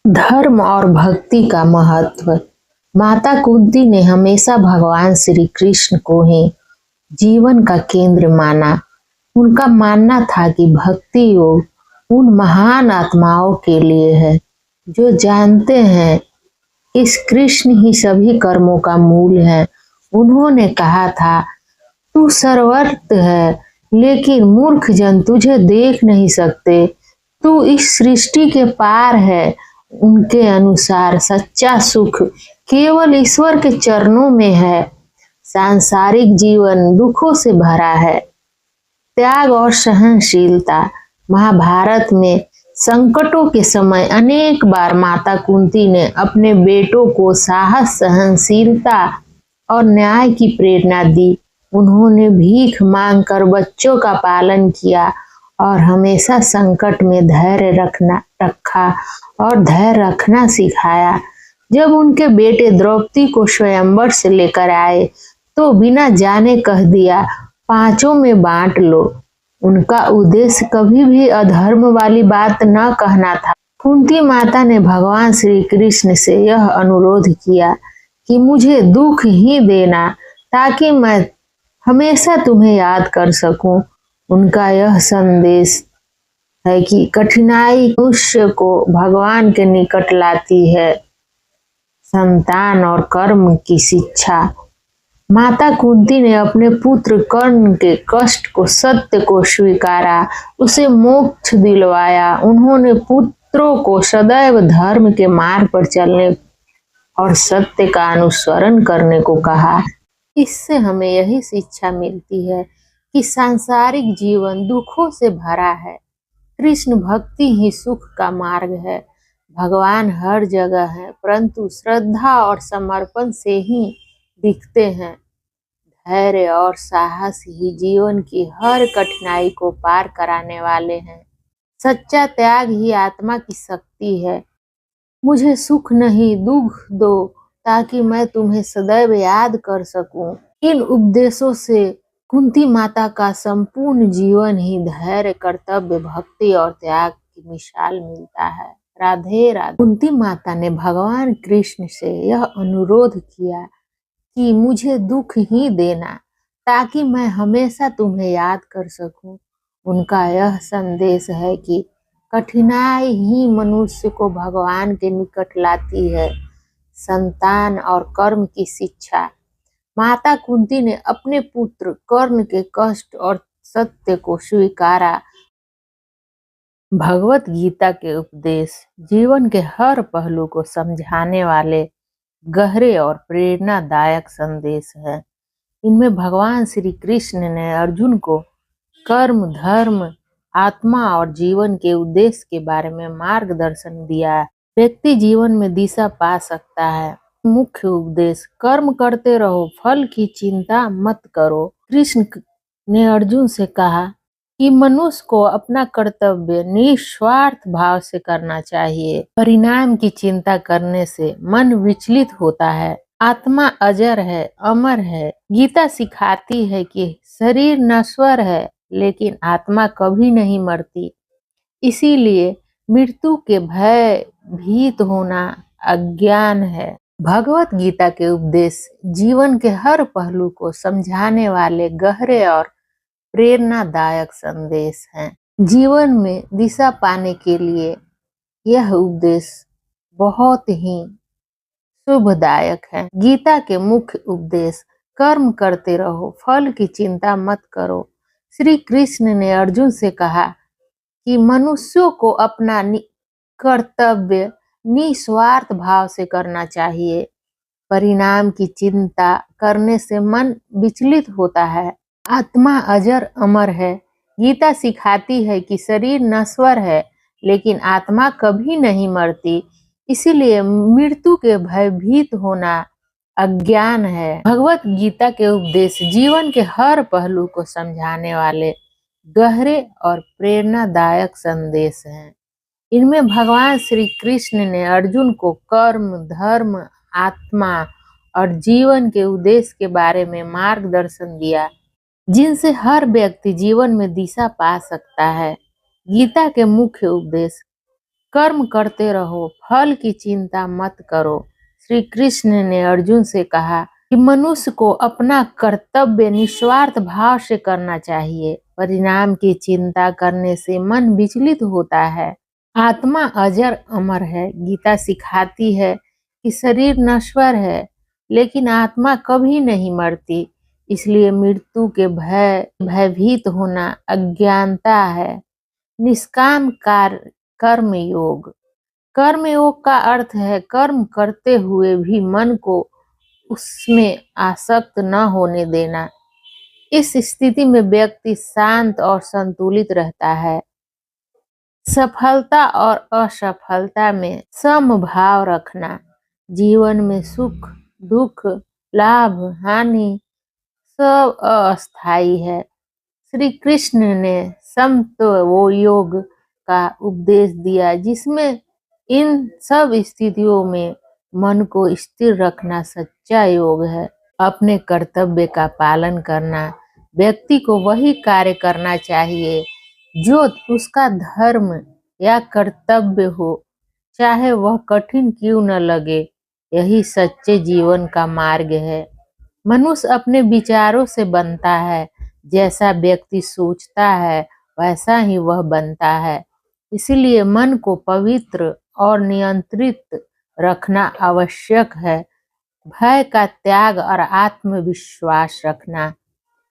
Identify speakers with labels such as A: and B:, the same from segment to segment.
A: धर्म और भक्ति का महत्व। माता कुंती ने हमेशा भगवान श्री कृष्ण को ही जीवन का केंद्र माना। उनका मानना था कि भक्ति योग उन महान आत्माओं के लिए है जो जानते हैं इस कृष्ण ही सभी कर्मों का मूल है। उन्होंने कहा था, तू सर्वत्र है लेकिन मूर्ख जन तुझे देख नहीं सकते। तू इस सृष्टि के पार है। उनके अनुसार सच्चा सुख केवल ईश्वर के चरणों में है। सांसारिक जीवन दुखों से भरा है। त्याग और सहनशीलता। महाभारत में संकटों के समय अनेक बार माता कुंती ने अपने बेटों को साहस, सहनशीलता और न्याय की प्रेरणा दी। उन्होंने भीख मांगकर बच्चों का पालन किया और हमेशा संकट में रखा और धैर्य रखना सिखाया। जब उनके बेटे द्रौपदी को स्वयंवर से लेकर आए तो बिना जाने कह दिया, पांचों में बांट लो। उनका उद्देश्य कभी भी अधर्म वाली बात न कहना था। कुंती माता ने भगवान श्री कृष्ण से यह अनुरोध किया कि मुझे दुख ही देना ताकि मैं हमेशा तुम्हें याद कर सकूं। उनका यह संदेश है कि कठिनाई मनुष्य को भगवान के निकट लाती है। संतान और कर्म की शिक्षा। माता कुंती ने अपने पुत्र कर्ण के कष्ट को, सत्य को स्वीकारा, उसे मोक्ष दिलवाया। उन्होंने पुत्रों को सदैव धर्म के मार्ग पर चलने और सत्य का अनुसरण करने को कहा। इससे हमें यही शिक्षा मिलती है कि सांसारिक जीवन दुखों से भरा है। कृष्ण भक्ति ही सुख का मार्ग है। भगवान हर जगह है परंतु श्रद्धा और समर्पण से ही दिखते हैं। धैर्य और साहस ही जीवन की हर कठिनाई को पार कराने वाले हैं। सच्चा त्याग ही आत्मा की शक्ति है। मुझे सुख नहीं दुख दो ताकि मैं तुम्हें सदैव याद कर सकूं। इन उपदेशों से कुंती माता का संपूर्ण जीवन ही धैर्य, कर्तव्य, भक्ति और त्याग की मिसाल मिलता है। राधे राधे। कुंती माता ने भगवान कृष्ण से यह अनुरोध किया कि मुझे दुख ही देना ताकि मैं हमेशा तुम्हें याद कर सकूं। उनका यह संदेश है कि कठिनाई ही मनुष्य को भगवान के निकट लाती है। संतान और कर्म की शिक्षा। माता कुंती ने अपने पुत्र कर्ण के कष्ट और सत्य को स्वीकारा। भगवत गीता के उपदेश जीवन के हर पहलू को समझाने वाले गहरे और प्रेरणादायक संदेश है। इनमें भगवान श्री कृष्ण ने अर्जुन को कर्म, धर्म, आत्मा और जीवन के उद्देश्य के बारे में मार्गदर्शन दिया। व्यक्ति जीवन में दिशा पा सकता है। मुख्य उपदेश, कर्म करते रहो, फल की चिंता मत करो। कृष्ण ने अर्जुन से कहा कि मनुष्य को अपना कर्तव्य निस्वार्थ भाव से करना चाहिए। परिणाम की चिंता करने से मन विचलित होता है। आत्मा अजर है, अमर है। गीता सिखाती है कि शरीर नश्वर है लेकिन आत्मा कभी नहीं मरती। इसीलिए मृत्यु के भय भीत होना अज्ञान है। भगवत गीता के उपदेश जीवन के हर पहलू को समझाने वाले गहरे और प्रेरणादायक संदेश हैं। जीवन में दिशा पाने के लिए यह उपदेश बहुत ही शुभदायक है। गीता के मुख्य उपदेश, कर्म करते रहो, फल की चिंता मत करो। श्री कृष्ण ने अर्जुन से कहा कि मनुष्यों को अपना कर्तव्य निस्वार्थ भाव से करना चाहिए। परिणाम की चिंता करने से मन विचलित होता है। आत्मा अजर अमर है। गीता सिखाती है कि शरीर नश्वर है लेकिन आत्मा कभी नहीं मरती। इसीलिए मृत्यु के भयभीत होना अज्ञान है। भगवत गीता के उपदेश जीवन के हर पहलू को समझाने वाले गहरे और प्रेरणादायक संदेश हैं। इनमें भगवान श्री कृष्ण ने अर्जुन को कर्म, धर्म, आत्मा और जीवन के उद्देश्य के बारे में मार्गदर्शन दिया जिनसे हर व्यक्ति जीवन में दिशा पा सकता है। गीता के मुख्य उपदेश, कर्म करते रहो, फल की चिंता मत करो। श्री कृष्ण ने अर्जुन से कहा कि मनुष्य को अपना कर्तव्य निस्वार्थ भाव से करना चाहिए। परिणाम की चिंता करने से मन विचलित होता है। आत्मा अजर अमर है। गीता सिखाती है कि शरीर नश्वर है, लेकिन आत्मा कभी नहीं मरती। इसलिए मृत्यु के भयभीत होना अज्ञानता है। निष्काम कार्य कर्म योग। कर्म योग का अर्थ है कर्म करते हुए भी मन को उसमें आसक्त न होने देना। इस स्थिति में व्यक्ति शांत और संतुलित रहता है। सफलता और असफलता में समभाव रखना। जीवन में सुख दुख लाभ हानि सब अस्थायी है। श्री कृष्ण ने समत्व योग का उपदेश दिया, जिसमें इन सब स्थितियों में मन को स्थिर रखना सच्चा योग है। अपने कर्तव्य का पालन करना। व्यक्ति को वही कार्य करना चाहिए जो उसका धर्म या कर्तव्य हो, चाहे वह कठिन क्यों न लगे। यही सच्चे जीवन का मार्ग है। मनुष्य अपने विचारों से बनता है। जैसा व्यक्ति सोचता है वैसा ही वह बनता है। इसलिए मन को पवित्र और नियंत्रित रखना आवश्यक है। भय का त्याग और आत्मविश्वास रखना।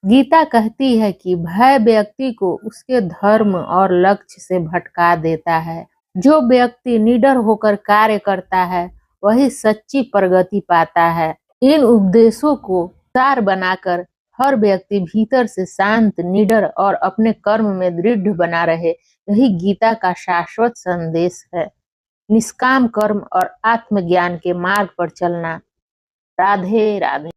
A: गीता कहती है कि भय व्यक्ति को उसके धर्म और लक्ष्य से भटका देता है। जो व्यक्ति निडर होकर कार्य करता है वही सच्ची प्रगति पाता है। इन उपदेशों को सार बनाकर हर व्यक्ति भीतर से शांत, निडर और अपने कर्म में दृढ़ बना रहे। यही गीता का शाश्वत संदेश है। निष्काम कर्म और आत्मज्ञान के मार्ग पर चलना। राधे राधे।